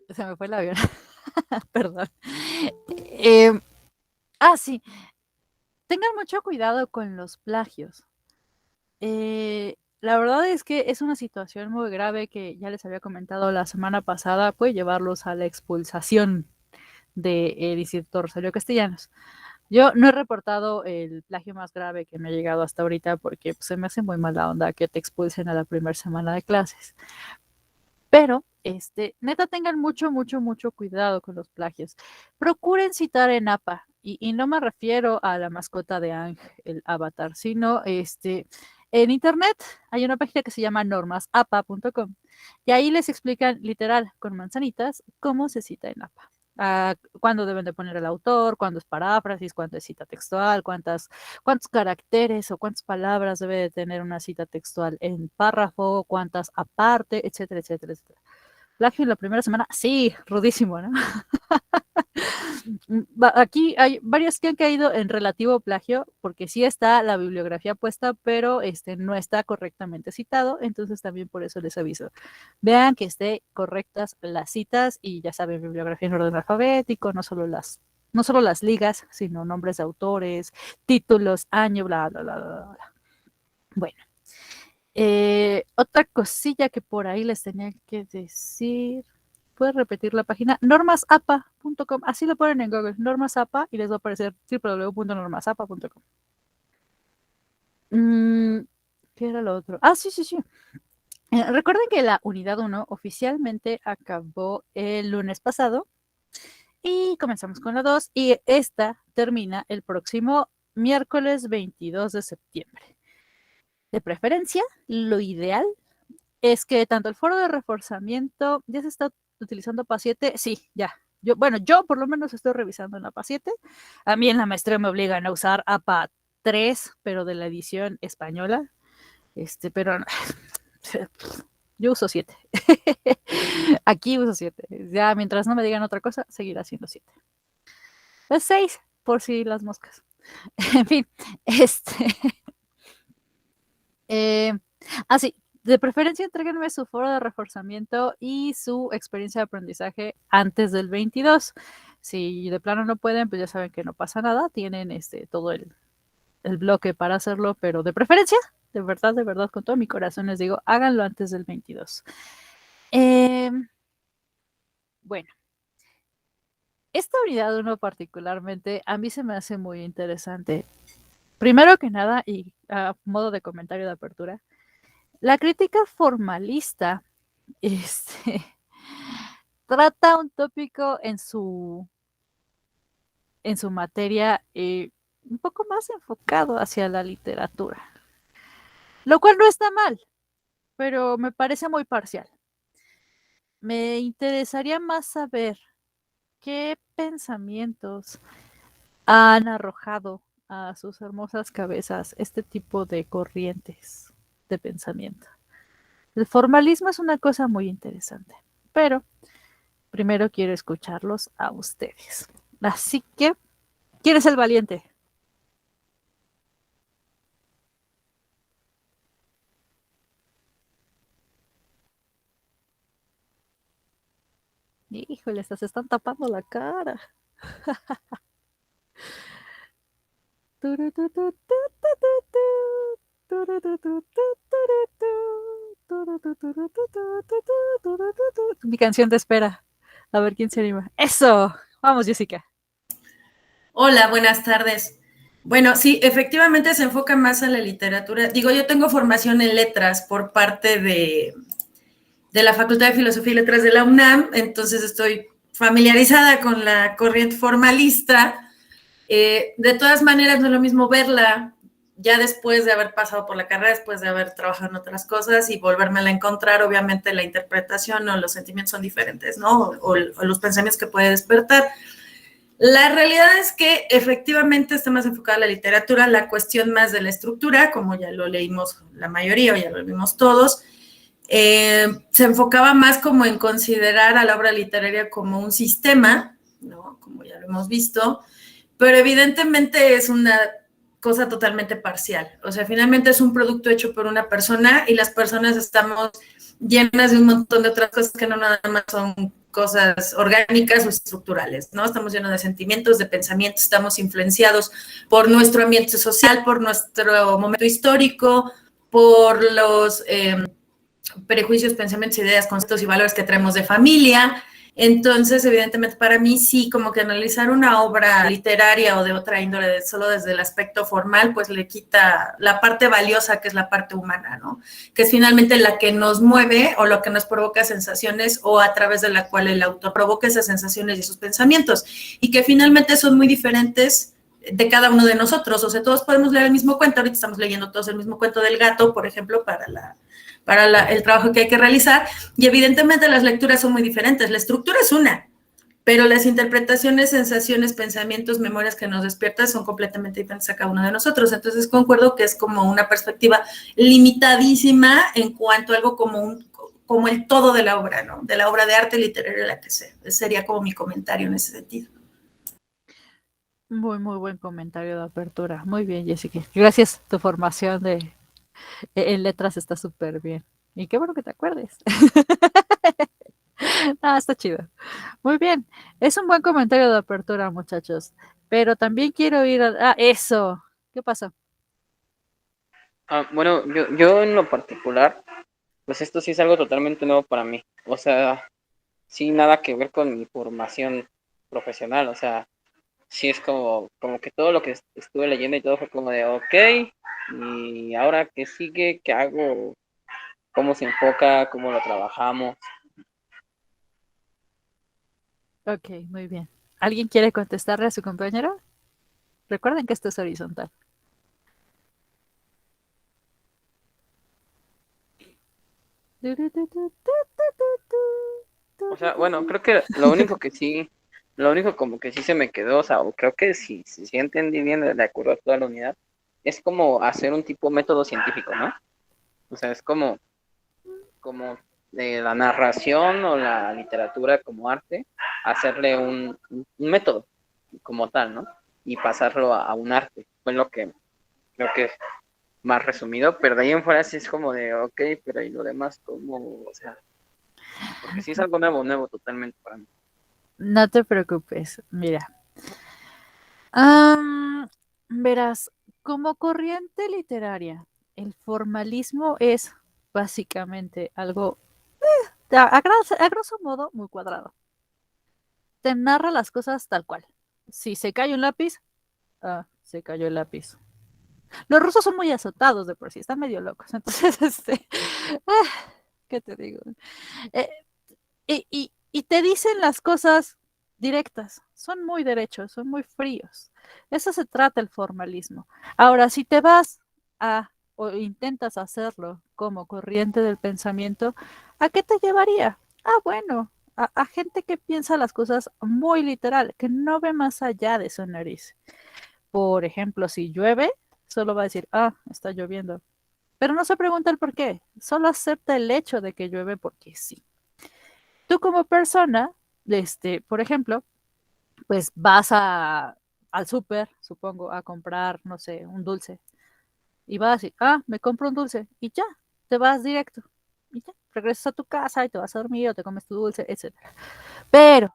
Se me fue el avión. Perdón. Sí. Tengan mucho cuidado con los plagios. La verdad es que es una situación muy grave que ya les había comentado la semana pasada, puede llevarlos a la expulsación del Instituto Rosario Castellanos. Yo no he reportado el plagio más grave que me ha llegado hasta ahorita porque pues, se me hace muy mala onda que te expulsen a la primera semana de clases. Pero, neta, tengan mucho cuidado con los plagios. Procuren citar en APA, y no me refiero a la mascota de Ang, el avatar, sino en internet hay una página que se llama normasapa.com y ahí les explican literal con manzanitas cómo se cita en APA. Cuándo deben de poner el autor, cuándo es paráfrasis, cuándo es cita textual, cuántos caracteres o cuántas palabras debe de tener una cita textual en párrafo, cuántas aparte, etcétera, etcétera, etcétera. Plagio en la primera semana, sí, rudísimo, ¿no? Aquí hay varios que han caído en relativo plagio, porque sí está la bibliografía puesta, pero no está correctamente citado, entonces también por eso les aviso. Vean que esté correctas las citas y ya saben, bibliografía en orden alfabético, no solo las ligas, sino nombres de autores, títulos, año, bla, bla, bla, bla, bla. Bueno, otra cosilla que por ahí les tenía que decir. ¿Puedes repetir la página? Normasapa.com. Así lo ponen en Google. Normasapa y les va a aparecer www.normasapa.com. ¿Qué era lo otro? Sí. Recuerden que la unidad 1 oficialmente acabó el lunes pasado y comenzamos con la 2 y esta termina el próximo miércoles 22 de septiembre. De preferencia, lo ideal es que tanto el foro de reforzamiento ya se está utilizando PA7, sí, ya. Yo por lo menos estoy revisando en la PA7. A mí en la maestría me obligan a usar APA 3, pero de la edición española. Pero yo uso 7. Aquí uso 7. Ya mientras no me digan otra cosa, seguirá siendo 7. Pues 6, por si las moscas. En fin, sí, de preferencia entréguenme su foro de reforzamiento y su experiencia de aprendizaje antes del 22. Si de plano no pueden, pues ya saben que no pasa nada, tienen todo el bloque para hacerlo, pero de preferencia, de verdad, con todo mi corazón les digo, háganlo antes del 22. Bueno, esta unidad 1 particularmente a mí se me hace muy interesante. Primero que nada, y a modo de comentario de apertura, la crítica formalista trata un tópico en su materia un poco más enfocado hacia la literatura, lo cual no está mal, pero me parece muy parcial. Me interesaría más saber qué pensamientos han arrojado a sus hermosas cabezas este tipo de corrientes de pensamiento. El formalismo es una cosa muy interesante, pero primero quiero escucharlos a ustedes. Así que, ¿quién es el valiente? Híjole, se están tapando la cara. Mi canción te espera. A ver quién se anima. ¡Eso! Vamos, Jessica. Hola, buenas tardes. Bueno, sí, efectivamente se enfoca más a la literatura. Digo, yo tengo formación en letras por parte de la Facultad de Filosofía y Letras de la UNAM, entonces estoy familiarizada con la corriente formalista. De todas maneras, no es lo mismo verla ya después de haber pasado por la carrera, después de haber trabajado en otras cosas y volvérmela a encontrar. Obviamente la interpretación o los sentimientos son diferentes, ¿no? O los pensamientos que puede despertar. La realidad es que efectivamente está más enfocada a la literatura, la cuestión más de la estructura, como ya lo leímos la mayoría o ya lo vimos todos, se enfocaba más como en considerar a la obra literaria como un sistema, ¿no? Como ya lo hemos visto, pero evidentemente es una cosa totalmente parcial. O sea, finalmente es un producto hecho por una persona y las personas estamos llenas de un montón de otras cosas que no nada más son cosas orgánicas o estructurales, ¿no? Estamos llenos de sentimientos, de pensamientos, estamos influenciados por nuestro ambiente social, por nuestro momento histórico, por los prejuicios, pensamientos, ideas, conceptos y valores que traemos de familia. Entonces, evidentemente, para mí sí, como que analizar una obra literaria o de otra índole, solo desde el aspecto formal, pues le quita la parte valiosa, que es la parte humana, ¿no? Que es finalmente la que nos mueve o lo que nos provoca sensaciones o a través de la cual el autor provoca esas sensaciones y esos pensamientos. Y que finalmente son muy diferentes de cada uno de nosotros. O sea, todos podemos leer el mismo cuento. Ahorita estamos leyendo todos el mismo cuento del gato, por ejemplo, para el trabajo que hay que realizar, y evidentemente las lecturas son muy diferentes. La estructura es una, pero las interpretaciones, sensaciones, pensamientos, memorias que nos despiertan son completamente diferentes a cada uno de nosotros. Entonces concuerdo que es como una perspectiva limitadísima en cuanto a algo como el todo de la obra, ¿no? De la obra de arte literaria, la que sea. Ese sería como mi comentario en ese sentido. Muy, muy buen comentario de apertura. Muy bien, Jessica. Gracias. Tu formación en letras está súper bien. Y qué bueno que te acuerdes. Está chido. Muy bien. Es un buen comentario de apertura, muchachos. Pero también quiero ir a... eso. ¿Qué pasó? Bueno, yo en lo particular, pues esto sí es algo totalmente nuevo para mí. O sea, sí nada que ver con mi formación profesional. O sea, sí es como que todo lo que estuve leyendo y todo fue como de, ok, y ahora qué sigue, qué hago, cómo se enfoca, cómo lo trabajamos. Ok, muy bien. ¿Alguien quiere contestarle a su compañero? Recuerden que esto es horizontal. O sea, bueno, creo que lo único como que sí se me quedó, o sea, o creo que sí entendí bien de acuerdo a toda la unidad, es como hacer un tipo método científico, ¿no? O sea, es como de la narración o la literatura como arte, hacerle un método como tal, ¿no? Y pasarlo a un arte. Fue lo que creo que es más resumido, pero de ahí en fuera sí es como de, ok, pero ¿y lo demás cómo? O sea, porque sí es algo nuevo totalmente para mí. No te preocupes, mira. Am, verás, como corriente literaria, el formalismo es básicamente algo, a grosso modo, muy cuadrado. Te narra las cosas tal cual. Si se cae un lápiz, se cayó el lápiz. Los rusos son muy azotados de por sí, están medio locos. Entonces, ¿qué te digo? Eh, y te dicen las cosas directas, son muy derechos, son muy fríos. Eso se trata el formalismo. Ahora, si te vas o intentas hacerlo como corriente del pensamiento, ¿a qué te llevaría? Bueno, a gente que piensa las cosas muy literal, que no ve más allá de su nariz. Por ejemplo, si llueve, solo va a decir, está lloviendo. Pero no se pregunta el por qué, solo acepta el hecho de que llueve porque sí. Tú como persona, por ejemplo, pues al súper, supongo, a comprar, no sé, un dulce. Y vas a decir, me compro un dulce. Y ya, te vas directo. Y ya, regresas a tu casa y te vas a dormir o te comes tu dulce, etcétera. Pero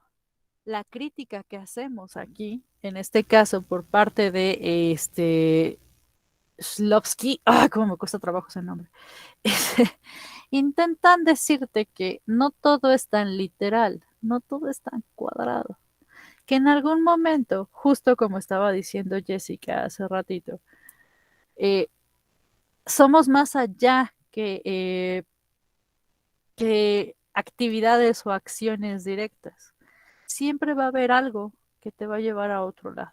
la crítica que hacemos aquí, en este caso por parte de Shlovsky, cómo me cuesta trabajo ese nombre, intentan decirte que no todo es tan literal, no todo es tan cuadrado, que en algún momento, justo como estaba diciendo Jessica hace ratito, eh, somos más allá que actividades o acciones directas. Siempre va a haber algo que te va a llevar a otro lado.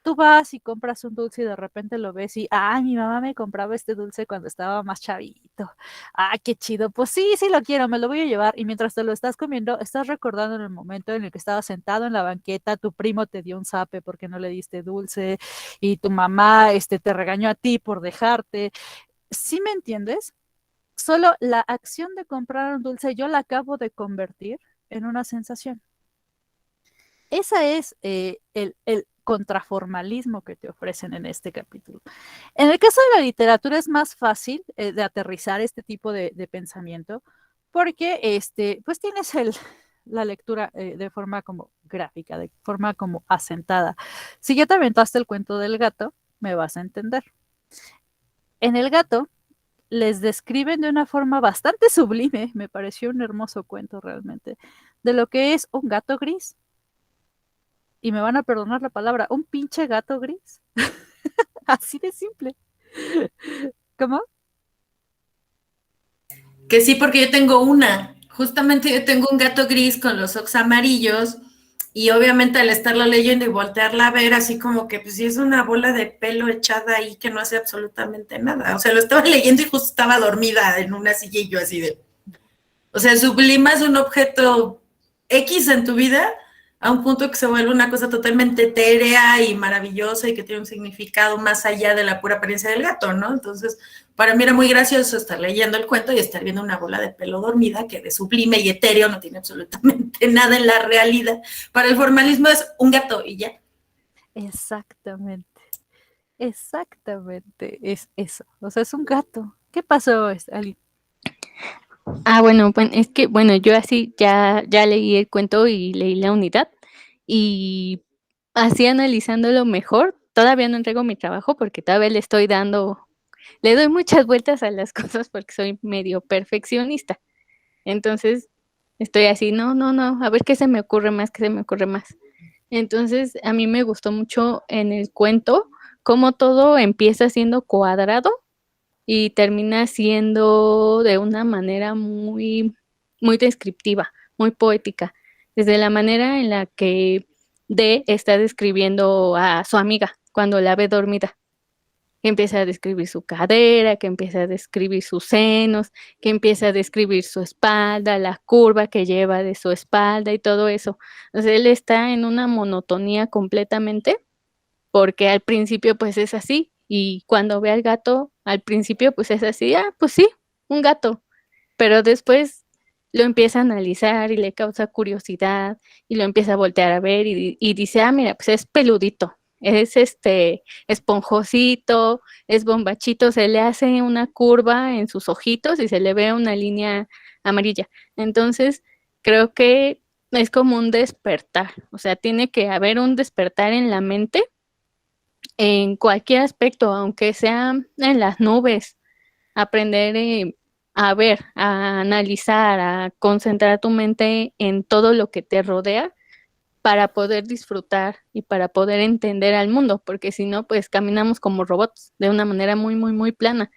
Tú vas y compras un dulce y de repente lo ves y, mi mamá me compraba este dulce cuando estaba más chavito. Qué chido. Pues sí, sí lo quiero, me lo voy a llevar. Y mientras te lo estás comiendo, estás recordando en el momento en el que estabas sentado en la banqueta, tu primo te dio un zape porque no le diste dulce y tu mamá, te regañó a ti por dejarte. ¿Sí me entiendes? Solo la acción de comprar un dulce yo la acabo de convertir en una sensación. Ese es el contraformalismo que te ofrecen en este capítulo. En el caso de la literatura es más fácil de aterrizar este tipo de pensamiento porque pues tienes la lectura de forma como gráfica, de forma como asentada. Si ya te aventaste el cuento del gato, me vas a entender. En el gato les describen de una forma bastante sublime, me pareció un hermoso cuento realmente, de lo que es un gato gris. Y me van a perdonar la palabra, un pinche gato gris. Así de simple. ¿Cómo? Que sí, porque yo tengo justamente yo tengo un gato gris con los ojos amarillos y obviamente al estarla leyendo y voltearla a ver así como que pues sí es una bola de pelo echada ahí que no hace absolutamente nada. O sea, lo estaba leyendo y justo estaba dormida en una silla y yo así de... O sea, sublimas un objeto X en tu vida a un punto que se vuelve una cosa totalmente etérea y maravillosa y que tiene un significado más allá de la pura apariencia del gato, ¿no? Entonces, para mí era muy gracioso estar leyendo el cuento y estar viendo una bola de pelo dormida que de sublime y etéreo no tiene absolutamente nada en la realidad. Para el formalismo es un gato y ya. Exactamente. Exactamente. Es eso. O sea, es un gato. ¿Qué pasó, Ali? Bueno, es que, bueno, yo así ya leí el cuento y leí la unidad, y así analizándolo mejor, todavía no entrego mi trabajo porque todavía le doy muchas vueltas a las cosas porque soy medio perfeccionista. Entonces, estoy así, no, a ver qué se me ocurre más, qué se me ocurre más. Entonces, a mí me gustó mucho en el cuento cómo todo empieza siendo cuadrado y termina siendo de una manera muy, muy descriptiva, muy poética, desde la manera en la que D está describiendo a su amiga cuando la ve dormida, que empieza a describir su cadera, que empieza a describir sus senos, que empieza a describir su espalda, la curva que lleva de su espalda y todo eso. Entonces él está en una monotonía completamente porque al principio pues es así y cuando ve al gato al principio pues es así, pues sí, un gato, pero después lo empieza a analizar y le causa curiosidad y lo empieza a voltear a ver y dice, mira, pues es peludito, es esponjosito, es bombachito, se le hace una curva en sus ojitos y se le ve una línea amarilla. Entonces, creo que es como un despertar, o sea, tiene que haber un despertar en la mente en cualquier aspecto, aunque sea en las nubes, aprender a ver, a analizar, a concentrar tu mente en todo lo que te rodea para poder disfrutar y para poder entender al mundo, porque si no, pues caminamos como robots de una manera muy, muy, muy plana.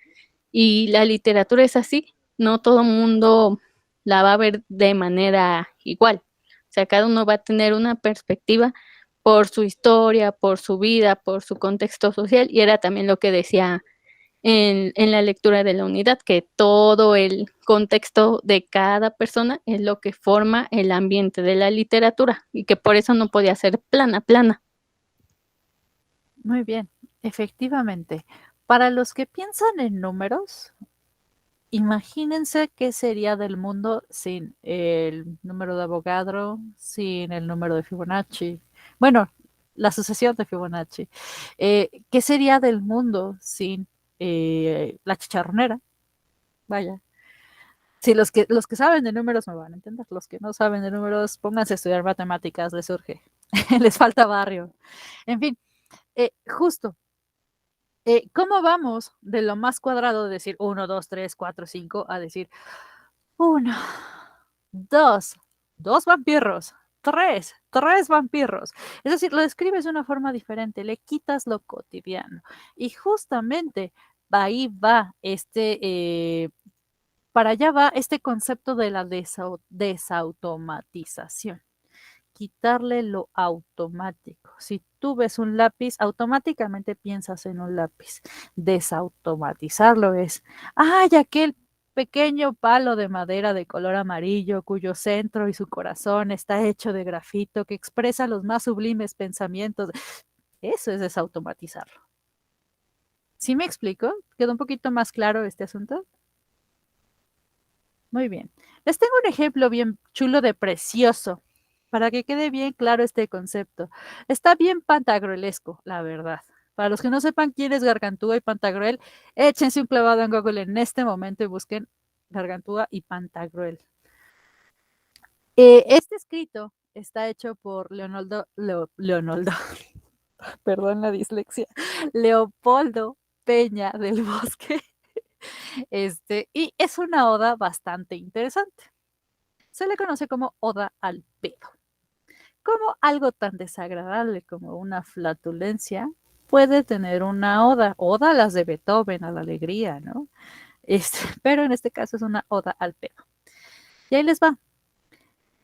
Y la literatura es así, no todo mundo la va a ver de manera igual. O sea, cada uno va a tener una perspectiva por su historia, por su vida, por su contexto social, y era también lo que decía en la lectura de la unidad, que todo el contexto de cada persona es lo que forma el ambiente de la literatura, y que por eso no podía ser plana. Muy bien, efectivamente. Para los que piensan en números, imagínense qué sería del mundo sin el número de Avogadro, sin el número de Fibonacci. Bueno, la sucesión de Fibonacci. ¿Qué sería del mundo sin la chicharronera? Vaya. Sí, los que saben de números me van a entender. Los que no saben de números, pónganse a estudiar matemáticas, les surge. Les falta barrio. En fin, justo. ¿Cómo vamos de lo más cuadrado de decir 1, 2, 3, 4, 5 a decir 1, 2, 2 vampiros, 3, 3 vampiros? Es decir, lo describes de una forma diferente, le quitas lo cotidiano. Y justamente ahí va para allá va este concepto de la desautomatización. Quitarle lo automático. Si tú ves un lápiz, automáticamente piensas en un lápiz. Desautomatizarlo es, aquel pequeño palo de madera de color amarillo cuyo centro y su corazón está hecho de grafito que expresa los más sublimes pensamientos. Eso es desautomatizarlo. ¿Sí me explico? ¿Quedó un poquito más claro este asunto? Muy bien. Les tengo un ejemplo bien chulo de precioso para que quede bien claro este concepto. Está bien pantagruelesco, la verdad. Para los que no sepan quién es Gargantúa y Pantagruel, échense un clavado en Google en este momento y busquen Gargantúa y Pantagruel. Este escrito está hecho por Leonoldo, perdón la dislexia, Leopoldo Peña del Bosque. Y es una oda bastante interesante. Se le conoce como oda al pedo. Como algo tan desagradable como una flatulencia puede tener una oda. Oda a las de Beethoven, a la alegría, ¿no? Pero en este caso es una oda al pedo. Y ahí les va.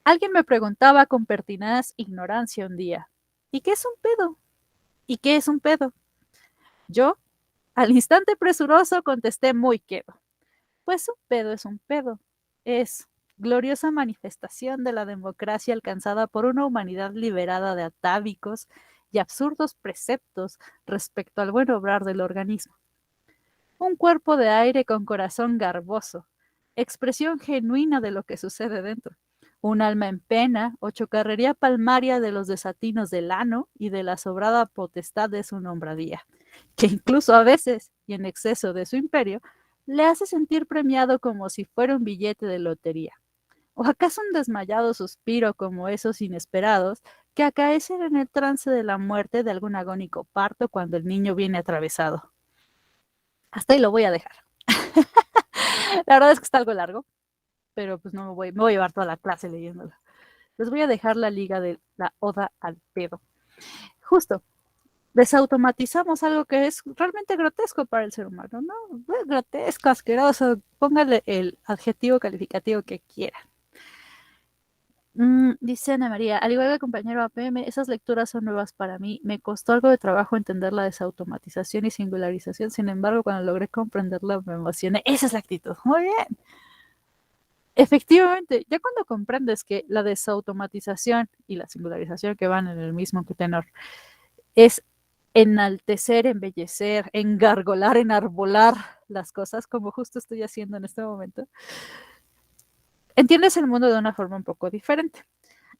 Alguien me preguntaba con pertinaz ignorancia un día, ¿y qué es un pedo? ¿Y qué es un pedo? Yo, al instante presuroso, contesté muy quedo. Pues un pedo es un pedo. Es gloriosa manifestación de la democracia alcanzada por una humanidad liberada de atávicos y absurdos preceptos respecto al buen obrar del organismo. Un cuerpo de aire con corazón garboso, expresión genuina de lo que sucede dentro. Un alma en pena o chocarrería palmaria de los desatinos del ano y de la sobrada potestad de su nombradía, que incluso a veces, y en exceso de su imperio, le hace sentir premiado como si fuera un billete de lotería. ¿O acaso un desmayado suspiro como esos inesperados que acaecen en el trance de la muerte de algún agónico parto cuando el niño viene atravesado? Hasta ahí lo voy a dejar. La verdad es que está algo largo, pero pues no me voy a llevar toda la clase leyéndolo. Les voy a dejar la liga de la oda al pedo. Justo, desautomatizamos algo que es realmente grotesco para el ser humano, ¿no? Grotesco, asqueroso, póngale el adjetivo calificativo que quiera. Dice Ana María, al igual que el compañero APM, esas lecturas son nuevas para mí. Me costó algo de trabajo entender la desautomatización y singularización, sin embargo, cuando logré comprenderla me emocioné. Esa es la actitud. Muy bien. Efectivamente, ya cuando comprendes que la desautomatización y la singularización que van en el mismo tenor es enaltecer, embellecer, engargolar, enarbolar las cosas, como justo estoy haciendo en este momento, entiendes el mundo de una forma un poco diferente.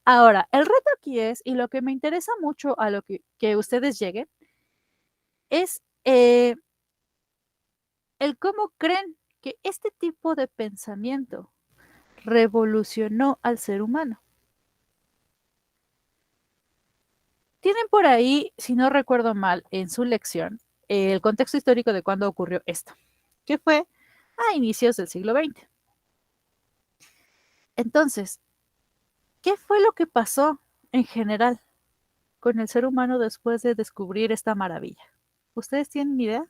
Ahora, el reto aquí es, y lo que me interesa mucho a lo que ustedes lleguen, es el cómo creen que este tipo de pensamiento revolucionó al ser humano. Tienen por ahí, si no recuerdo mal, en su lección, el contexto histórico de cuándo ocurrió esto, que fue a inicios del siglo XX. Entonces, ¿qué fue lo que pasó en general con el ser humano después de descubrir esta maravilla? ¿Ustedes tienen idea?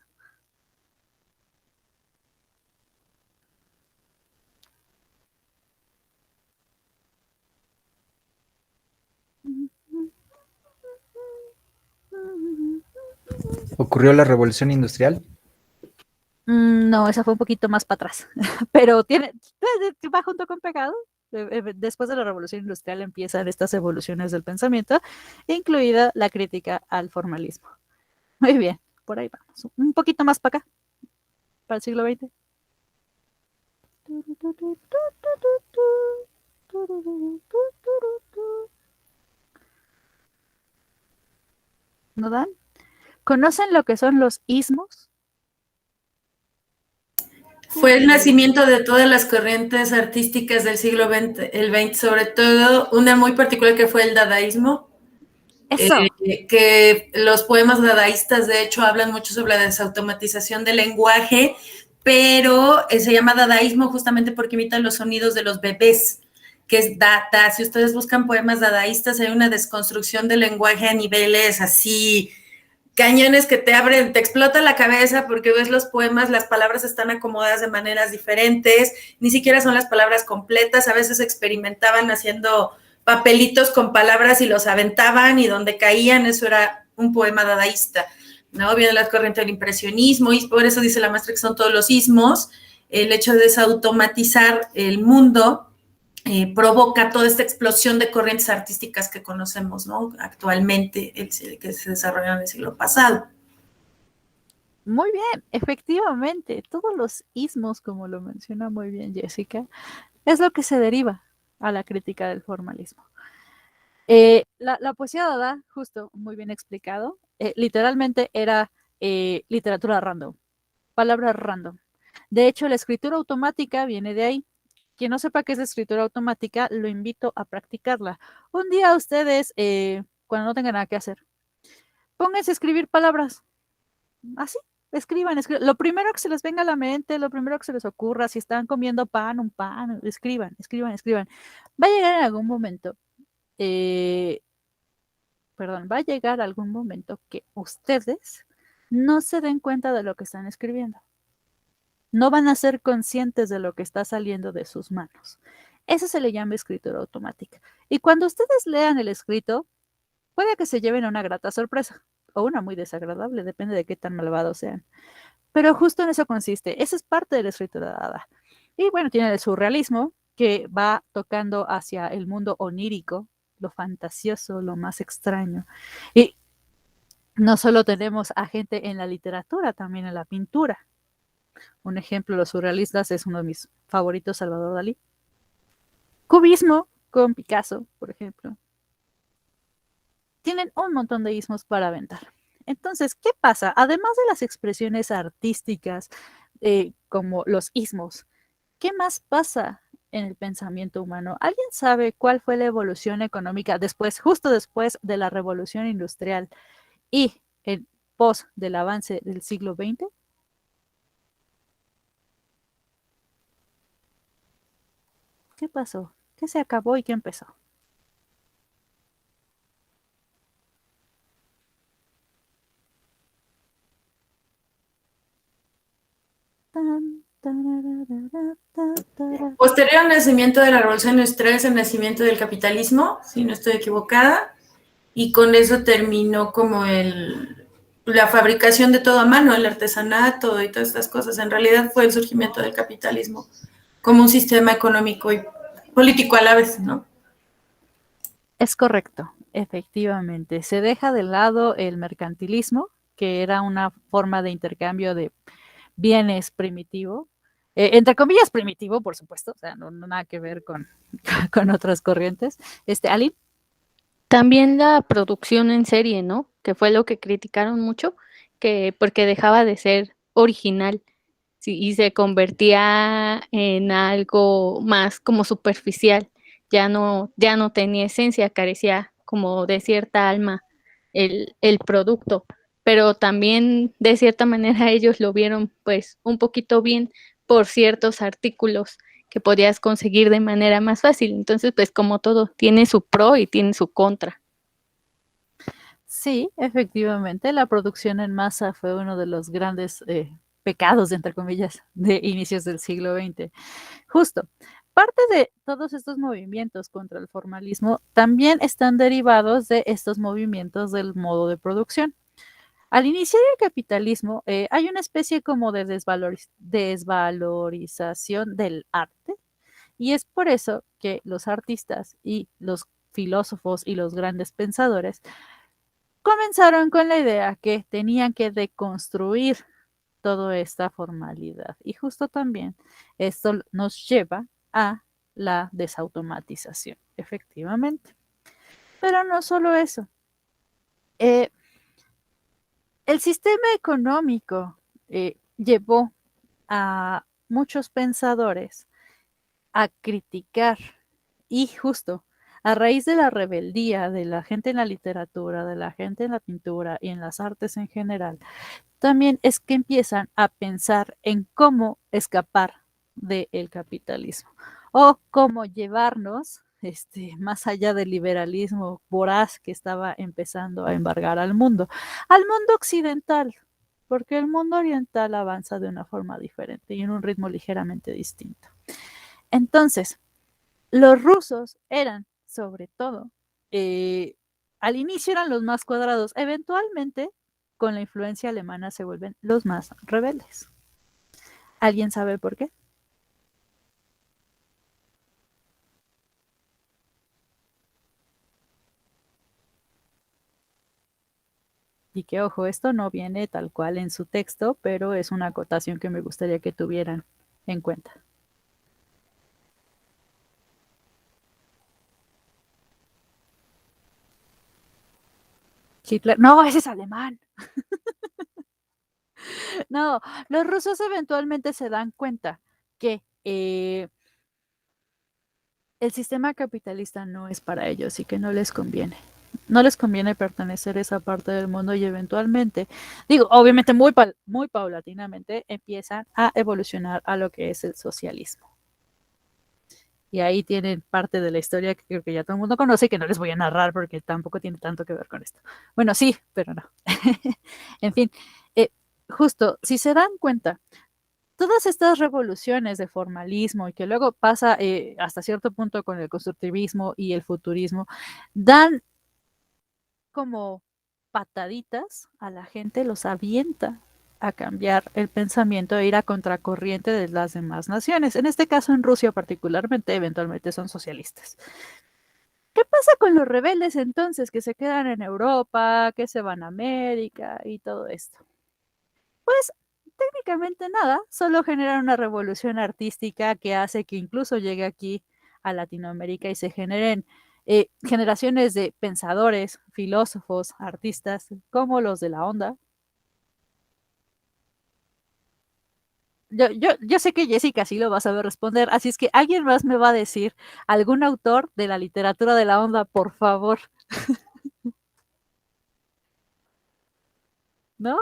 ¿Ocurrió la revolución industrial? No, esa fue un poquito más para atrás, pero va junto con pegado. Después de la revolución industrial empiezan estas evoluciones del pensamiento, incluida la crítica al formalismo. Muy bien, por ahí vamos. Un poquito más para acá, para el siglo XX. ¿No dan? ¿Conocen lo que son los ismos? Fue el nacimiento de todas las corrientes artísticas del siglo XX, sobre todo una muy particular que fue el dadaísmo. Eso. Que los poemas dadaístas, de hecho, hablan mucho sobre la desautomatización del lenguaje, pero se llama dadaísmo justamente porque imitan los sonidos de los bebés, que es data. Si ustedes buscan poemas dadaístas, hay una desconstrucción del lenguaje a niveles así cañones que te abren, te explota la cabeza porque ves los poemas, las palabras están acomodadas de maneras diferentes, ni siquiera son las palabras completas, a veces experimentaban haciendo papelitos con palabras y los aventaban y donde caían, eso era un poema dadaísta, ¿no? Viene la corriente del impresionismo y por eso dice la maestra que son todos los ismos, el hecho de desautomatizar el mundo provoca toda esta explosión de corrientes artísticas que conocemos, ¿no? Actualmente, que se desarrollaron en el siglo pasado. Muy bien, efectivamente, todos los ismos, como lo menciona muy bien Jessica, es lo que se deriva a la crítica del formalismo. La poesía dada, justo, muy bien explicado, literalmente era literatura random, palabras random. De hecho, la escritura automática viene de ahí. quien no sepa qué es escritura automática, lo invito a practicarla. Un día ustedes, cuando no tengan nada que hacer, pónganse a escribir palabras. Así, escriban. Lo primero que se les venga a la mente, lo primero que se les ocurra, si están comiendo pan, un pan, escriban. Va a llegar en algún momento, va a llegar algún momento que ustedes no se den cuenta de lo que están escribiendo. No van a ser conscientes de lo que está saliendo de sus manos. Eso se le llama escritura automática. Y cuando ustedes lean el escrito, puede que se lleven una grata sorpresa o una muy desagradable, depende de qué tan malvados sean. Pero justo en eso consiste. Esa es parte de la escritura dada. Y bueno, tiene el surrealismo, que va tocando hacia el mundo onírico, lo fantasioso, lo más extraño. Y no solo tenemos a gente en la literatura, también en la pintura. Un ejemplo, los surrealistas es uno de mis favoritos, Salvador Dalí. Cubismo con Picasso, por ejemplo. Tienen un montón de ismos para aventar. Entonces, ¿qué pasa? Además de las expresiones artísticas, como los ismos, ¿qué más pasa en el pensamiento humano? ¿Alguien sabe cuál fue la evolución económica justo después de la revolución industrial y el post del avance del siglo XX? ¿Qué pasó? ¿Qué se acabó y qué empezó? Posterior al nacimiento de la Revolución Industrial es el nacimiento del capitalismo, si no estoy equivocada, y con eso terminó como la fabricación de todo a mano, el artesanato y todas estas cosas. En realidad fue el surgimiento del capitalismo como un sistema económico y político a la vez, ¿no? Es correcto, efectivamente. Se deja de lado el mercantilismo, que era una forma de intercambio de bienes primitivo, entre comillas primitivo, por supuesto, o sea, no nada que ver con, con otras corrientes. Aline. También la producción en serie, ¿no? Que fue lo que criticaron mucho, que porque dejaba de ser original, sí, y se convertía en algo más como superficial. Ya no tenía esencia, carecía como de cierta alma el producto. Pero también de cierta manera ellos lo vieron pues un poquito bien por ciertos artículos que podías conseguir de manera más fácil. Entonces, pues como todo, tiene su pro y tiene su contra. Sí, efectivamente, la producción en masa fue uno de los grandes pecados, entre comillas, de inicios del siglo XX. Justo, parte de todos estos movimientos contra el formalismo también están derivados de estos movimientos del modo de producción. Al iniciar el capitalismo, hay una especie como de desvalorización del arte, y es por eso que los artistas y los filósofos y los grandes pensadores comenzaron con la idea que tenían que deconstruir toda esta formalidad. Y justo también esto nos lleva a la desautomatización, efectivamente. Pero no solo eso. El sistema económico llevó a muchos pensadores a criticar, y justo a raíz de la rebeldía de la gente en la literatura, de la gente en la pintura y en las artes en general, también es que empiezan a pensar en cómo escapar del capitalismo o cómo llevarnos más allá del liberalismo voraz que estaba empezando a embargar al mundo occidental, porque el mundo oriental avanza de una forma diferente y en un ritmo ligeramente distinto. Entonces, los rusos eran, sobre todo, al inicio eran los más cuadrados, eventualmente con la influencia alemana se vuelven los más rebeldes. ¿Alguien sabe por qué? Y que ojo, esto no viene tal cual en su texto, pero es una acotación que me gustaría que tuvieran en cuenta. Hitler, no, ese es alemán. No, los rusos eventualmente se dan cuenta que el sistema capitalista no es para ellos y que no les conviene. No les conviene pertenecer a esa parte del mundo y eventualmente, digo, obviamente muy paulatinamente, empiezan a evolucionar a lo que es el socialismo. Y ahí tienen parte de la historia que creo que ya todo el mundo conoce y que no les voy a narrar porque tampoco tiene tanto que ver con esto. Bueno, sí, pero no. En fin, justo, si se dan cuenta, todas estas revoluciones de formalismo y que luego pasa hasta cierto punto con el constructivismo y el futurismo, dan como pataditas a la gente, los avienta a cambiar el pensamiento e ir a contracorriente de las demás naciones. En este caso, en Rusia particularmente, eventualmente son socialistas. ¿Qué pasa con los rebeldes entonces que se quedan en Europa, que se van a América y todo esto? Pues técnicamente nada, solo generan una revolución artística que hace que incluso llegue aquí a Latinoamérica y se generen generaciones de pensadores, filósofos, artistas, como los de la onda. Yo sé que Jessica sí lo va a saber responder, así es que alguien más me va a decir algún autor de la literatura de la onda, por favor. ¿No?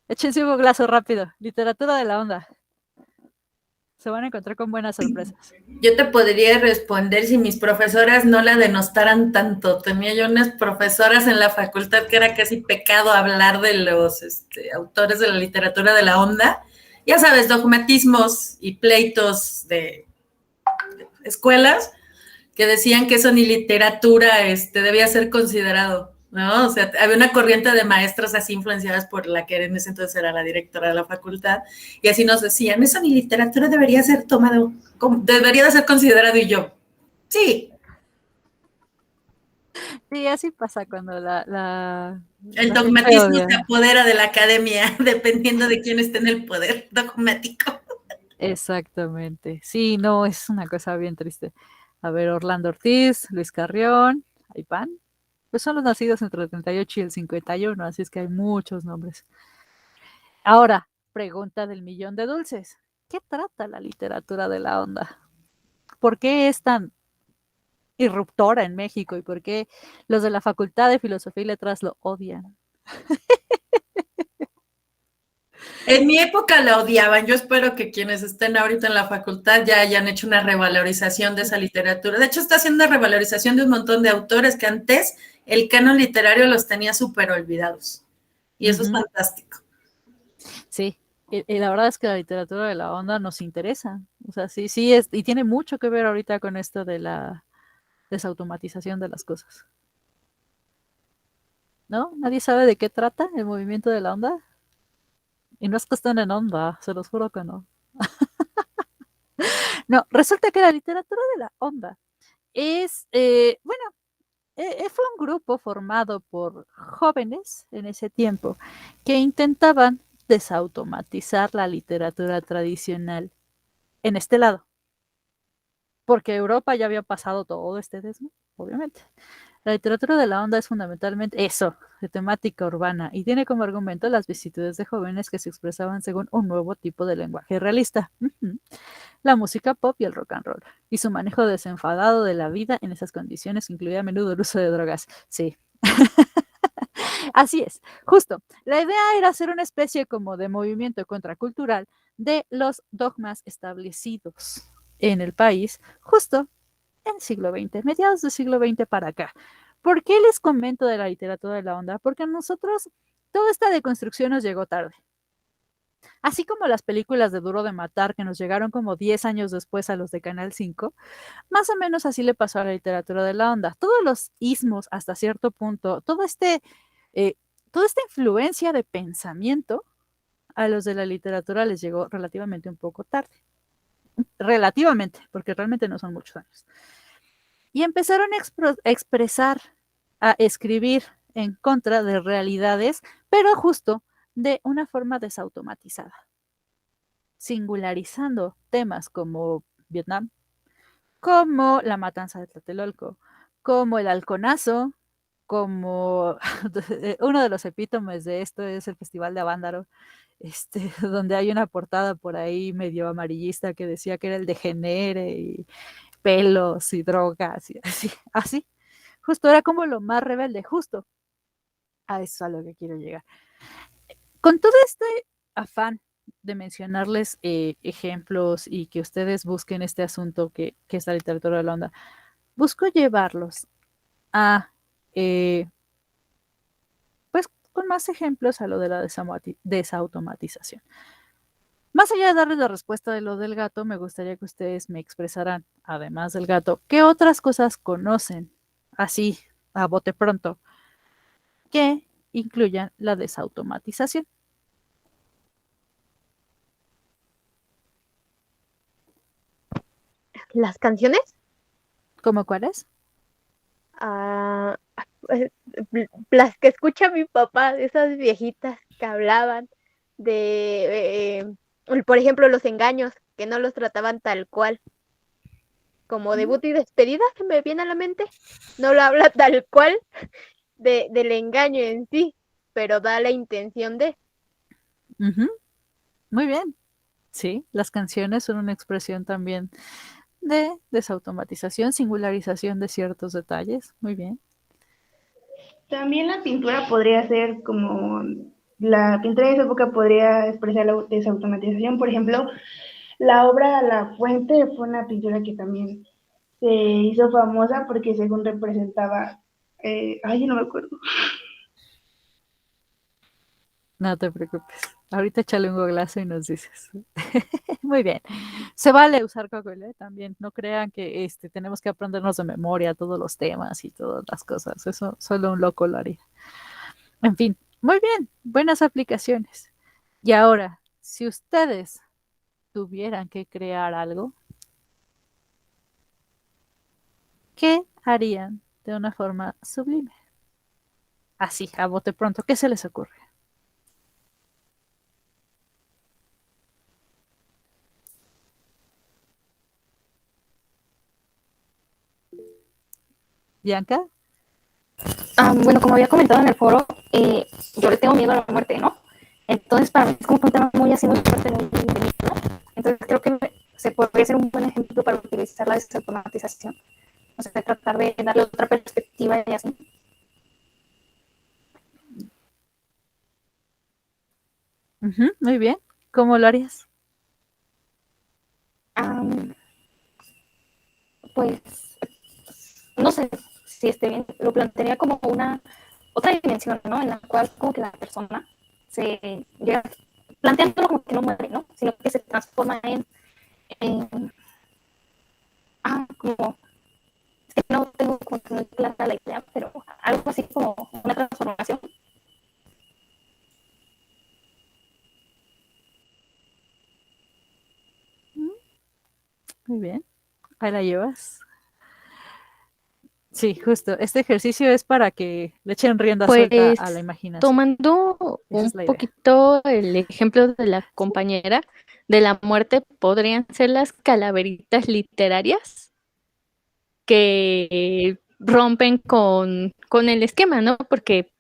Échense un googlazo rápido. Literatura de la onda. Se van a encontrar con buenas sorpresas. Yo te podría responder si mis profesoras no la denostaran tanto. Tenía yo unas profesoras en la facultad que era casi pecado hablar de los autores de la literatura de la onda. Ya sabes, dogmatismos y pleitos de escuelas que decían que eso ni literatura debía ser considerado, ¿no? O sea, había una corriente de maestras así influenciadas por la que en ese entonces era la directora de la facultad, y así nos decían, eso ni literatura debería ser tomado, debería de ser considerado, y yo, sí. Sí, así pasa cuando el dogmatismo se apodera de la academia, dependiendo de quién esté en el poder dogmático. Exactamente. Sí, no, es una cosa bien triste. A ver, Orlando Ortiz, Luis Carrión, ahí van. Pues son los nacidos entre el 38 y el 51, así es que hay muchos nombres. Ahora, pregunta del millón de dulces. ¿Qué trata la literatura de la onda? ¿Por qué es tan irruptora en México y por qué los de la Facultad de Filosofía y Letras lo odian? En mi época la odiaban. Yo espero que quienes estén ahorita en la facultad ya hayan hecho una revalorización de esa literatura. De hecho, está haciendo una revalorización de un montón de autores que antes el canon literario los tenía súper olvidados. Y eso es fantástico. Sí, y la verdad es que la literatura de la onda nos interesa. O sea, sí es, y tiene mucho que ver ahorita con esto de la desautomatización de las cosas. ¿No? ¿Nadie sabe de qué trata el movimiento de la onda? Y no es que estén en onda, se los juro que no. No, resulta que la literatura de la onda es, fue un grupo formado por jóvenes en ese tiempo que intentaban desautomatizar la literatura tradicional en este lado. Porque Europa ya había pasado todo este desmadre, obviamente. La literatura de la onda es fundamentalmente eso, de temática urbana, y tiene como argumento las vicisitudes de jóvenes que se expresaban según un nuevo tipo de lenguaje realista. La música pop y el rock and roll, y su manejo desenfadado de la vida en esas condiciones incluía a menudo el uso de drogas. Sí. Así es, justo. La idea era hacer una especie como de movimiento contracultural de los dogmas establecidos en el país, justo en el siglo XX, mediados del siglo XX para acá. ¿Por qué les comento de la literatura de la onda? Porque a nosotros toda esta deconstrucción nos llegó tarde. Así como las películas de Duro de Matar que nos llegaron como 10 años después a los de Canal 5, más o menos así le pasó a la literatura de la onda. Todos los ismos hasta cierto punto, toda esta influencia de pensamiento a los de la literatura les llegó relativamente un poco tarde. Relativamente, porque realmente no son muchos años. Y empezaron a expresar, a escribir en contra de realidades, pero justo de una forma desautomatizada, singularizando temas como Vietnam, como la matanza de Tlatelolco, como el halconazo, como uno de los epítomes de esto es el Festival de Avándaro, donde hay una portada por ahí medio amarillista que decía que era el degenere pelos y drogas y así. Justo era como lo más rebelde, justo a eso es a lo que quiero llegar. Con todo este afán de mencionarles ejemplos y que ustedes busquen este asunto que es la literatura de la onda, busco llevarlos a, pues, con más ejemplos a lo de la desautomatización. Más allá de darles la respuesta de lo del gato, me gustaría que ustedes me expresaran, además del gato, qué otras cosas conocen, así, a bote pronto, que incluyan la desautomatización. ¿Las canciones? ¿Cómo cuáles? Ah, pues, las que escucha mi papá, esas viejitas que hablaban por ejemplo, los engaños, que no los trataban tal cual. Como debut y despedida, se me viene a la mente. No lo habla tal cual del engaño en sí, pero da la intención de. Ujú. Muy bien. Sí, las canciones son una expresión también de desautomatización, singularización de ciertos detalles. Muy bien. También la pintura podría ser como, la pintura de esa época podría expresar la desautomatización. Por ejemplo, la obra La Fuente fue una pintura que también se hizo famosa porque según representaba, yo no me acuerdo. No te preocupes. Ahorita échale un googlazo y nos dices. Muy bien. Se vale usar Google, también. No crean que tenemos que aprendernos de memoria todos los temas y todas las cosas. Eso solo un loco lo haría. En fin, muy bien. Buenas aplicaciones. Y ahora, si ustedes tuvieran que crear algo, ¿qué harían de una forma sublime? Así, a bote pronto, ¿qué se les ocurre? Bianca. Bueno, como había comentado en el foro, yo le tengo miedo a la muerte, ¿no? Entonces, para mí es como un tema muy así, muy fuerte, muy delicado, ¿no? Entonces, creo que se podría ser un buen ejemplo para utilizar la desautomatización. O sea, tratar de darle otra perspectiva y así. Muy bien. ¿Cómo lo harías? Pues, no sé si esté bien, lo plantearía como una otra dimensión, ¿no? En la cual como que la persona se llega planteándolo como que no muere, ¿no? Sino que se transforma en como, es que no tengo como que muy clara la idea, pero algo así como una transformación. Muy bien. Ahí la llevas. Sí, justo. Este ejercicio es para que le echen rienda suelta a la Pues imaginación. tomando Esa un es la idea. poquito el ejemplo de la compañera de la muerte, podrían ser las calaveritas literarias que rompen con el esquema, ¿no? Porque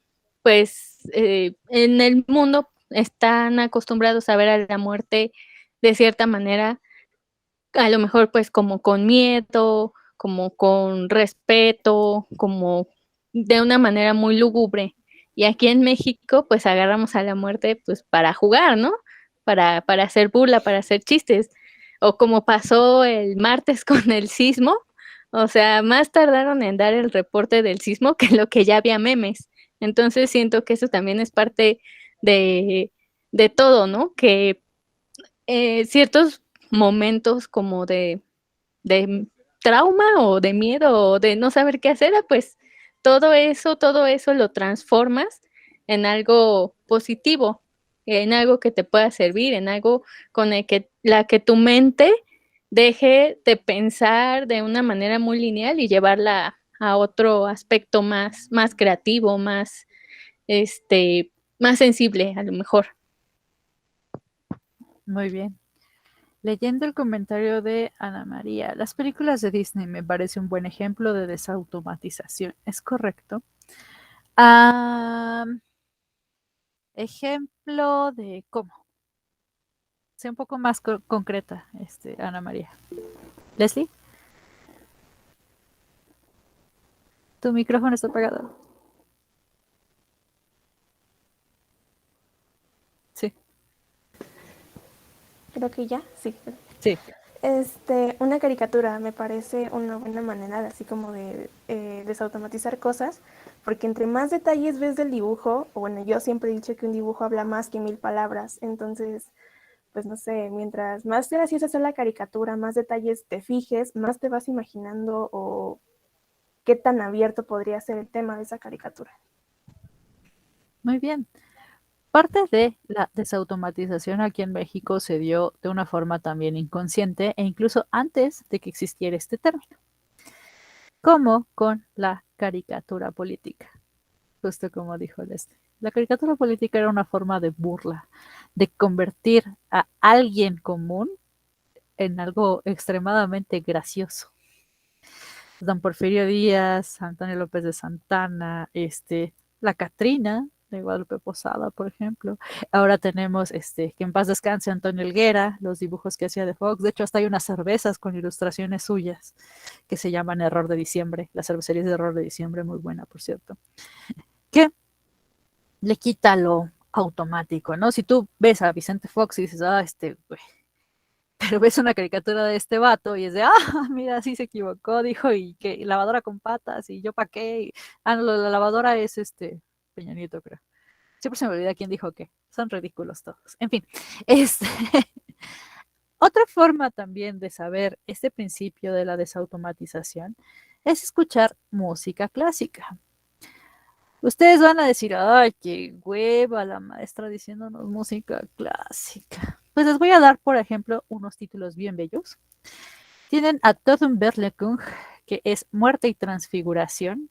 pues en el mundo están acostumbrados a ver a la muerte de cierta manera, a lo mejor pues como con miedo, como con respeto, como de una manera muy lúgubre. Y aquí en México pues agarramos a la muerte pues para jugar, ¿no? Para hacer burla, para hacer chistes. O como pasó el martes con el sismo, o sea, más tardaron en dar el reporte del sismo que lo que ya había memes. Entonces siento que eso también es parte de, de todo, ¿no? Que ciertos momentos como de trauma o de miedo o de no saber qué hacer, pues todo eso lo transformas en algo positivo, en algo que te pueda servir, en algo con el que tu mente deje de pensar de una manera muy lineal y llevarla a otro aspecto más creativo, más sensible a lo mejor. Muy bien. Leyendo el comentario de Ana María, las películas de Disney me parece un buen ejemplo de desautomatización. ¿Es correcto? Ejemplo de cómo. Sea un poco más concreta, Ana María. Leslie. Tu micrófono está apagado. Sí. Creo que ya, sí. Sí. Una caricatura me parece una buena manera así como de desautomatizar cosas, porque entre más detalles ves del dibujo, o bueno, yo siempre he dicho que un dibujo habla más que 1000 palabras, entonces, pues no sé, mientras más graciosa sea la caricatura, más detalles te fijes, más te vas imaginando o qué tan abierto podría ser el tema de esa caricatura. Muy bien. Parte de la desautomatización aquí en México se dio de una forma también inconsciente e incluso antes de que existiera este término, como con la caricatura política, justo como dijo Leslie. La caricatura política era una forma de burla, de convertir a alguien común en algo extremadamente gracioso. Don Porfirio Díaz, Antonio López de Santana, la Catrina de Guadalupe Posada, por ejemplo. Ahora tenemos que en paz descanse Antonio Helguera, los dibujos que hacía de Fox. De hecho, hasta hay unas cervezas con ilustraciones suyas que se llaman Error de Diciembre. La cervecería es de Error de Diciembre, muy buena, por cierto. Que le quita lo automático, ¿no? Si tú ves a Vicente Fox y dices, pero ves una caricatura de este vato y es de, mira, sí se equivocó, dijo, y que lavadora con patas, y yo pa' qué. No, la lavadora es Peña Nieto, creo. Siempre se me olvida quién dijo qué. Son ridículos todos. En fin, otra forma también de saber este principio de la desautomatización es escuchar música clásica. Ustedes van a decir, ay, qué hueva la maestra diciéndonos música clásica. Pues les voy a dar, por ejemplo, unos títulos bien bellos. Tienen a Totenberlegung, que es Muerte y Transfiguración,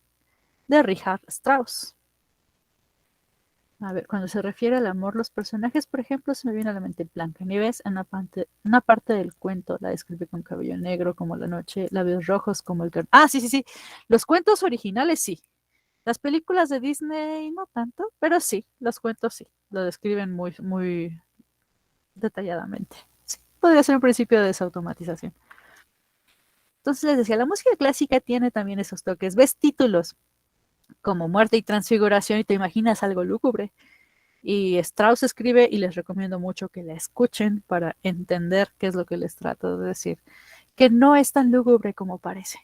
de Richard Strauss. A ver, cuando se refiere al amor, los personajes, por ejemplo, se me viene a la mente Blancanieves, en una parte del cuento la describe con cabello negro como la noche, labios rojos como el... sí. Los cuentos originales sí. Las películas de Disney no tanto, pero sí, los cuentos sí. Lo describen muy, muy detalladamente. Sí, podría ser un principio de desautomatización. Entonces les decía, la música clásica tiene también esos toques. Ves títulos como Muerte y Transfiguración y te imaginas algo lúgubre. Y Strauss escribe y les recomiendo mucho que la escuchen para entender qué es lo que les trato de decir. Que no es tan lúgubre como parece.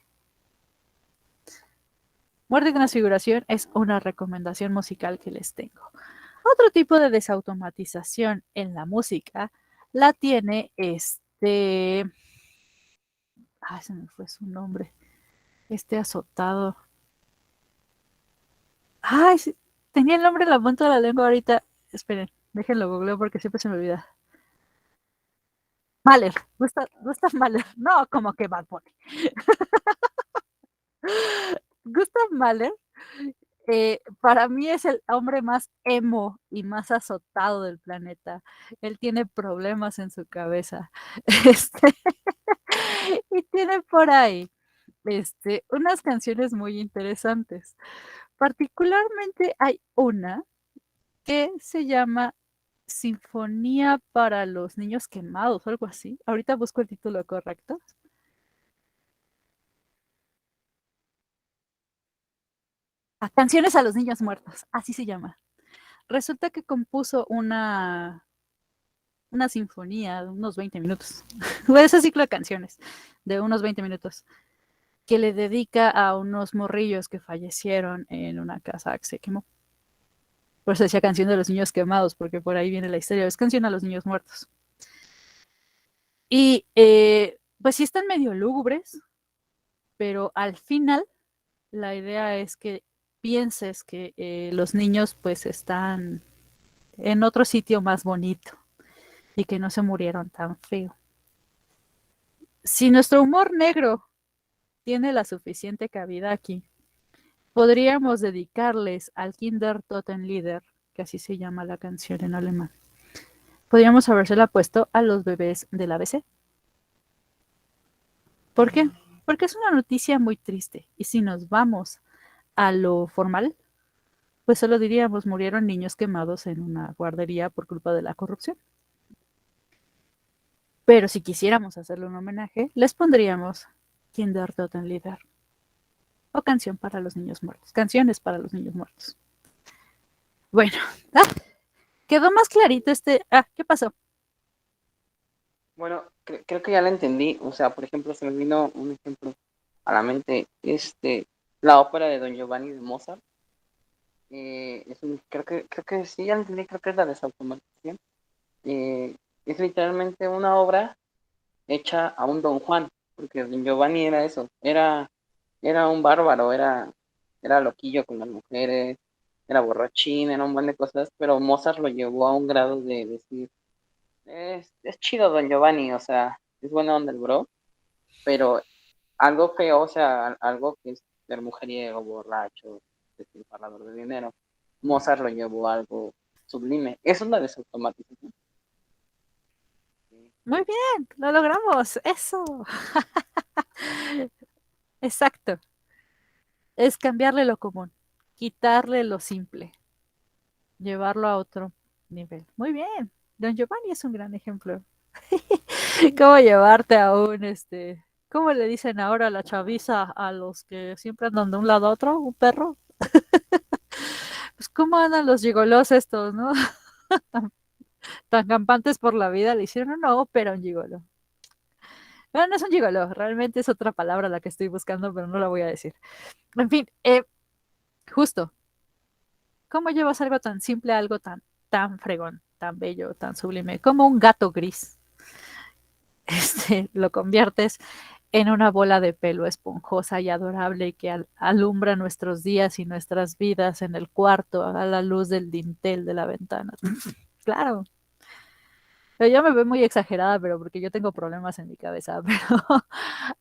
Muerte y Transfiguración es una recomendación musical que les tengo. Otro tipo de desautomatización en la música la tiene se me fue su nombre. Azotado. Sí, tenía el nombre en la punta de la lengua ahorita. Esperen, déjenlo googleo porque siempre se me olvida. Mahler, Gustav Mahler. No, como que Bad Bunny. Gustav Mahler, para mí es el hombre más emo y más azotado del planeta. Él tiene problemas en su cabeza. Y tiene por ahí unas canciones muy interesantes. Particularmente hay una que se llama Sinfonía para los Niños Quemados, o algo así. Ahorita busco el título correcto. Canciones a los Niños Muertos, así se llama. Resulta que compuso una sinfonía de unos 20 minutos, ese ciclo de canciones de unos 20 minutos, que le dedica a unos morrillos que fallecieron en una casa que se quemó. Por eso decía canción de los niños quemados, porque por ahí viene la historia, es canción a los niños muertos. Y pues sí están medio lúgubres, pero al final la idea es que pienses que los niños pues están en otro sitio más bonito y que no se murieron tan feo. Si nuestro humor negro tiene la suficiente cabida aquí, podríamos dedicarles al Kindertotenlieder, que así se llama la canción en alemán. Podríamos habérsela puesto a los bebés del ABC. ¿Por qué? Porque es una noticia muy triste. Y si nos vamos a lo formal, pues solo diríamos murieron niños quemados en una guardería por culpa de la corrupción. Pero si quisiéramos hacerle un homenaje, les pondríamos Kindertotenlieder. o canción para los niños muertos, canciones para los niños muertos. Bueno, quedó más clarito ¿qué pasó? Bueno, creo que ya la entendí. O sea, por ejemplo, se me vino un ejemplo a la mente. La ópera de Don Giovanni de Mozart. Creo que sí, ya la entendí, creo que es la desautomatización. Es literalmente una obra hecha a un Don Juan, porque Don Giovanni era eso, era un bárbaro, era loquillo con las mujeres, era borrachín, era un buen de cosas, pero Mozart lo llevó a un grado de decir, es chido Don Giovanni, o sea, es buena onda el bro, pero algo feo, o sea, algo que es ser mujeriego, borracho, despilfarrador de dinero, Mozart lo llevó a algo sublime. Eso es la desautomatización. Muy bien, lo logramos, eso. Exacto, es cambiarle lo común, quitarle lo simple, llevarlo a otro nivel. Muy bien, Don Giovanni es un gran ejemplo. ¿Cómo llevarte a cómo le dicen ahora a la chaviza a los que siempre andan de un lado a otro, un perro? Pues cómo andan los gigolos estos, ¿no? Tan campantes por la vida, le hicieron una ópera a un gigolo. Bueno, no es un gigolo, realmente es otra palabra la que estoy buscando, pero no la voy a decir. En fin, justo, ¿cómo llevas algo tan simple a algo tan fregón, tan bello, tan sublime, como un gato gris? Lo conviertes en una bola de pelo esponjosa y adorable que alumbra nuestros días y nuestras vidas en el cuarto a la luz del dintel de la ventana. Claro. Pero yo me veo muy exagerada, pero porque yo tengo problemas en mi cabeza. Pero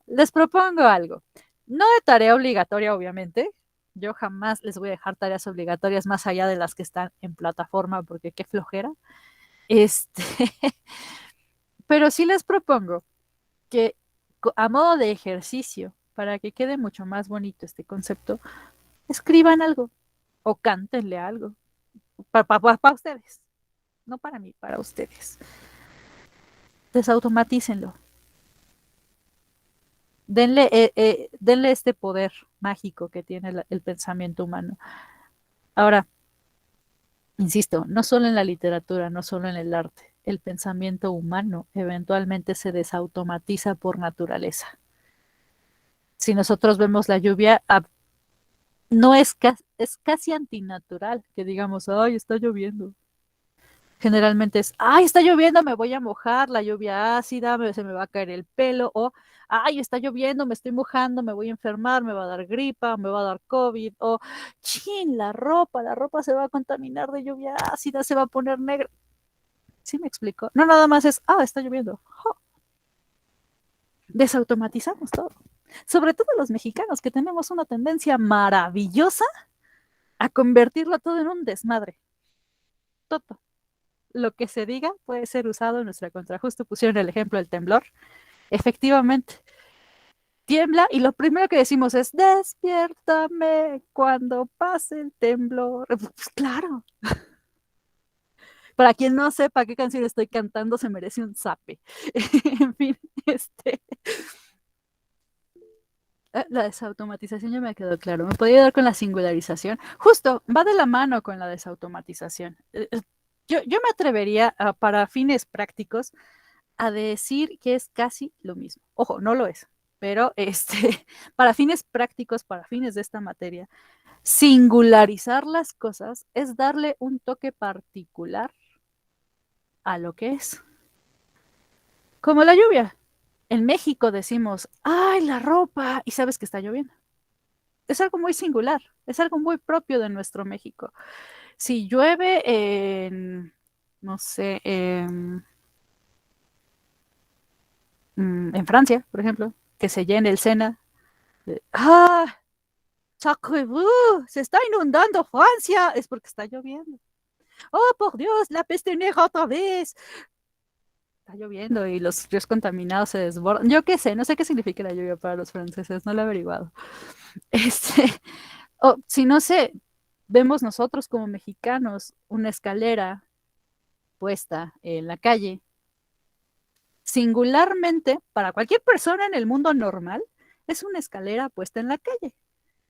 les propongo algo. No de tarea obligatoria, obviamente. Yo jamás les voy a dejar tareas obligatorias más allá de las que están en plataforma, porque qué flojera. Este, pero sí les propongo que a modo de ejercicio, para que quede mucho más bonito este concepto, escriban algo o cántenle algo para ustedes, no para mí, para ustedes. Desautomatícenlo. Denle este poder mágico que tiene el pensamiento humano. Ahora, insisto, no solo en la literatura, no solo en el arte, el pensamiento humano eventualmente se desautomatiza por naturaleza. Si nosotros vemos la lluvia, no es casi antinatural que digamos, ay, está lloviendo. Generalmente es, ay, está lloviendo, me voy a mojar, la lluvia ácida, se me va a caer el pelo, o, ay, está lloviendo, me estoy mojando, me voy a enfermar, me va a dar gripa, me va a dar COVID, o, chin, la ropa se va a contaminar de lluvia ácida, se va a poner negra. ¿Sí me explico? No, nada más es, está lloviendo. Oh. Desautomatizamos todo. Sobre todo los mexicanos, que tenemos una tendencia maravillosa a convertirlo todo en un desmadre. Todo lo que se diga puede ser usado en nuestra contra. Justo pusieron el ejemplo del temblor. Efectivamente, tiembla y lo primero que decimos es, despiértame cuando pase el temblor. Pues claro. Para quien no sepa qué canción estoy cantando, se merece un zape. En fin, la desautomatización ya me quedó claro. Me podía dar con la singularización. Justo, va de la mano con la desautomatización. Yo me atrevería para fines prácticos a decir que es casi lo mismo. Ojo, no lo es, pero para fines prácticos, para fines de esta materia, singularizar las cosas es darle un toque particular a lo que es. Como la lluvia. En México decimos, ay, la ropa, y sabes que está lloviendo. Es algo muy singular, es algo muy propio de nuestro México. Si llueve no sé, en Francia, por ejemplo, que se llene el Sena. ¡Ah! ¡Sacré-Bleu! ¡Se está inundando Francia! Es porque está lloviendo. ¡Oh, por Dios! ¡La peste negra otra vez! Está lloviendo y los ríos contaminados se desbordan. Yo qué sé, no sé qué significa la lluvia para los franceses, no lo he averiguado. Si no sé, vemos nosotros como mexicanos una escalera puesta en la calle. Singularmente, para cualquier persona en el mundo normal, es una escalera puesta en la calle.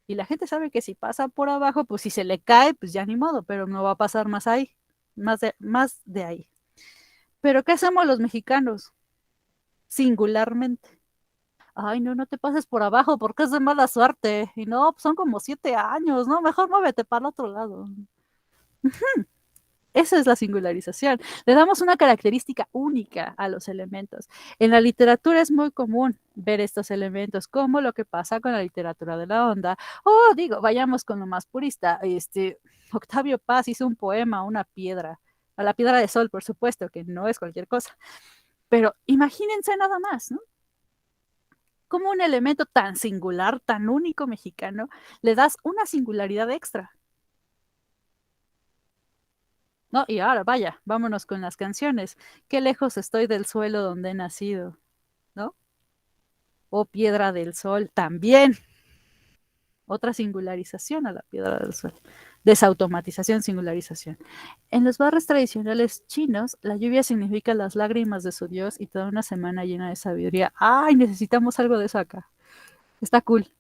Y la gente sabe que si pasa por abajo, pues si se le cae, pues ya ni modo, pero no va a pasar más ahí, más de ahí. Pero ¿qué hacemos los mexicanos? Singularmente. Ay, no, no te pases por abajo porque es de mala suerte. Y no, pues son como 7 años, ¿no? Mejor muévete para el otro lado. Esa es la singularización. Le damos una característica única a los elementos. En la literatura es muy común ver estos elementos, como lo que pasa con la literatura de la onda. O digo, vayamos con lo más purista. Octavio Paz hizo un poema, una piedra, a la piedra de sol, por supuesto, que no es cualquier cosa. Pero imagínense nada más, ¿no? Como un elemento tan singular, tan único mexicano, le das una singularidad extra. No, y ahora vaya, vámonos con las canciones. Qué lejos estoy del suelo donde he nacido, ¿no? O Piedra del Sol, también. Otra singularización a la Piedra del Sol. Desautomatización, singularización. En los barrios tradicionales chinos, la lluvia significa las lágrimas de su Dios y toda una semana llena de sabiduría. ¡Ay, necesitamos algo de eso acá! Está cool.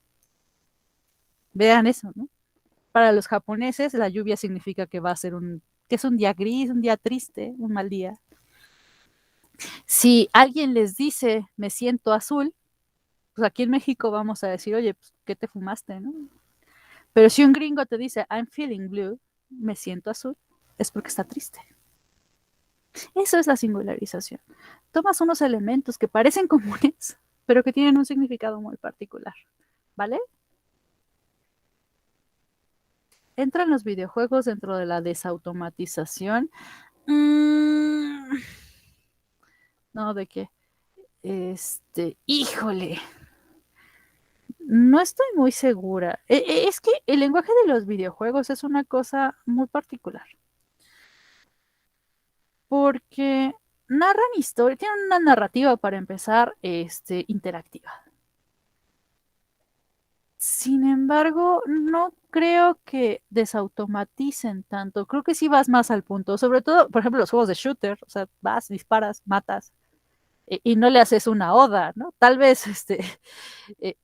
Vean eso, ¿no? Para los japoneses, la lluvia significa que va a ser que es un día gris, un día triste, un mal día. Si alguien les dice, me siento azul, pues aquí en México vamos a decir, oye, pues, ¿qué te fumaste, no? Pero si un gringo te dice, I'm feeling blue, me siento azul, es porque está triste. Eso es la singularización. Tomas unos elementos que parecen comunes, pero que tienen un significado muy particular, ¿vale? ¿Entran los videojuegos dentro de la desautomatización? No, ¿de qué? Híjole, no estoy muy segura. Es que el lenguaje de los videojuegos es una cosa muy particular. Porque narran historia, tienen una narrativa para empezar, interactiva. Sin embargo, no creo que desautomaticen tanto. Creo que sí vas más al punto. Sobre todo, por ejemplo, los juegos de shooter. O sea, vas, disparas, matas. Y no le haces una oda, ¿no? Tal vez,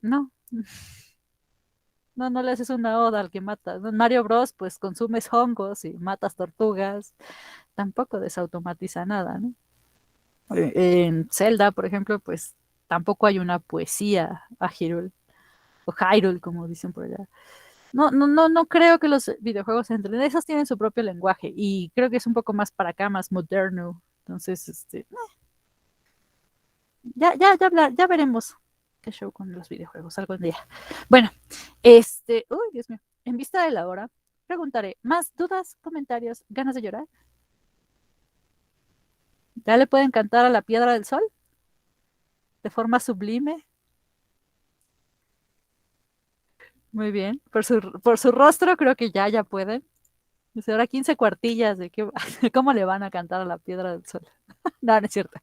no. No le haces una oda al que matas. ¿No? En Mario Bros, pues consumes hongos y matas tortugas. Tampoco desautomatiza nada, ¿no? En Zelda, por ejemplo, pues tampoco hay una poesía a Hyrule, o Hyrule, como dicen por allá. No creo que los videojuegos entren. Esos tienen su propio lenguaje y creo que es un poco más para acá, más moderno. Entonces, ya veremos qué show con los videojuegos algún día. Bueno, uy, Dios mío, en vista de la hora, preguntaré, ¿más dudas, comentarios, ganas de llorar? ¿Ya le pueden cantar a la Piedra del Sol? ¿De forma sublime? Muy bien. Por su rostro creo que ya pueden. Dice, ahora 15 cuartillas de cómo le van a cantar a la Piedra del Sol. No, no es cierto.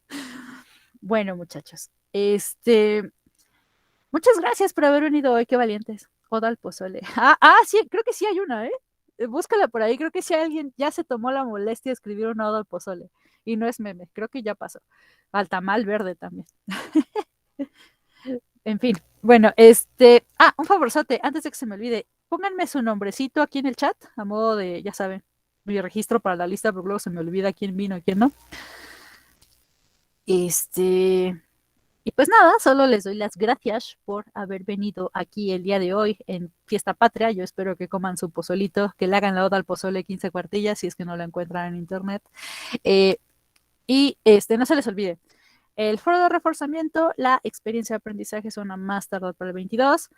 Bueno, muchachos. Muchas gracias por haber venido hoy, qué valientes. Oda al pozole. Sí, creo que sí hay una, ¿eh? Búscala por ahí, creo que si alguien ya se tomó la molestia de escribir una oda al pozole. Y no es meme, creo que ya pasó. Al tamal verde también. En fin, bueno, un favorzote, antes de que se me olvide, pónganme su nombrecito aquí en el chat, a modo de, ya saben, mi registro para la lista, porque luego se me olvida quién vino y quién no. Y pues nada, solo les doy las gracias por haber venido aquí el día de hoy en Fiesta Patria. Yo espero que coman su pozolito, que le hagan la oda al pozole 15 cuartillas, si es que no lo encuentran en internet. Y no se les olvide, el foro de reforzamiento, la experiencia de aprendizaje son a más tardar para el 22.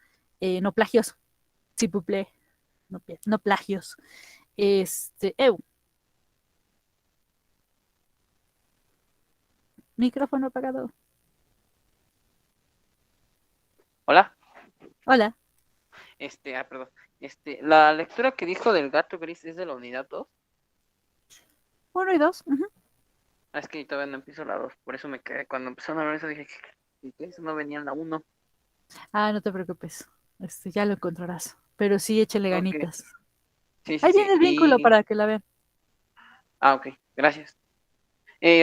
No plagios, s'il vous plaît. No plagios. Micrófono apagado. Hola. Hola. Perdón. La lectura que dijo del gato gris es de la unidad 2. 1 y 2. Es que todavía no empiezo la 2, por eso me quedé. Cuando empezaron a hablar eso dije, ¿qué? Eso no venía en la 1. No te preocupes. Ya lo encontrarás. Pero sí, échele ganitas. Sí. Ahí viene el vínculo para que la vean. Ok, gracias.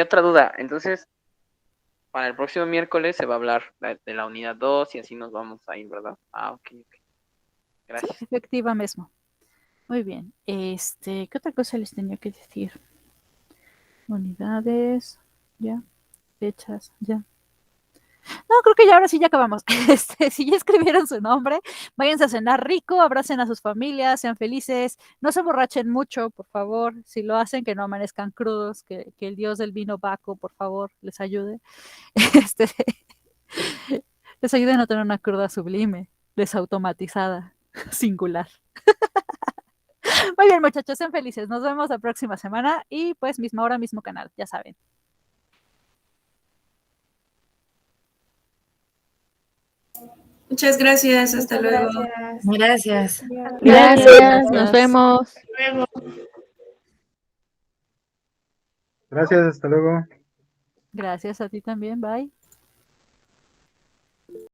Otra duda, entonces, para el próximo miércoles se va a hablar de la unidad 2 y así nos vamos a ir, ¿verdad? Ok. Gracias. Efectiva mismo. Muy bien. ¿Qué otra cosa les tenía que decir? Unidades, ya. Fechas, ya. No, creo que ya ahora sí ya acabamos. Si ya escribieron su nombre, váyanse a cenar rico, abracen a sus familias, sean felices, no se emborrachen mucho, por favor. Si lo hacen, que no amanezcan crudos, que el dios del vino Baco, por favor, les ayude. Este, les ayude a no tener una cruda sublime, desautomatizada, singular. Muy bien, muchachos, sean felices. Nos vemos la próxima semana y pues misma hora, mismo canal, ya saben. Muchas gracias, hasta Muchas luego. gracias. Gracias. Adiós. Gracias, nos vemos. Luego. Gracias, hasta luego. Gracias a ti también, bye.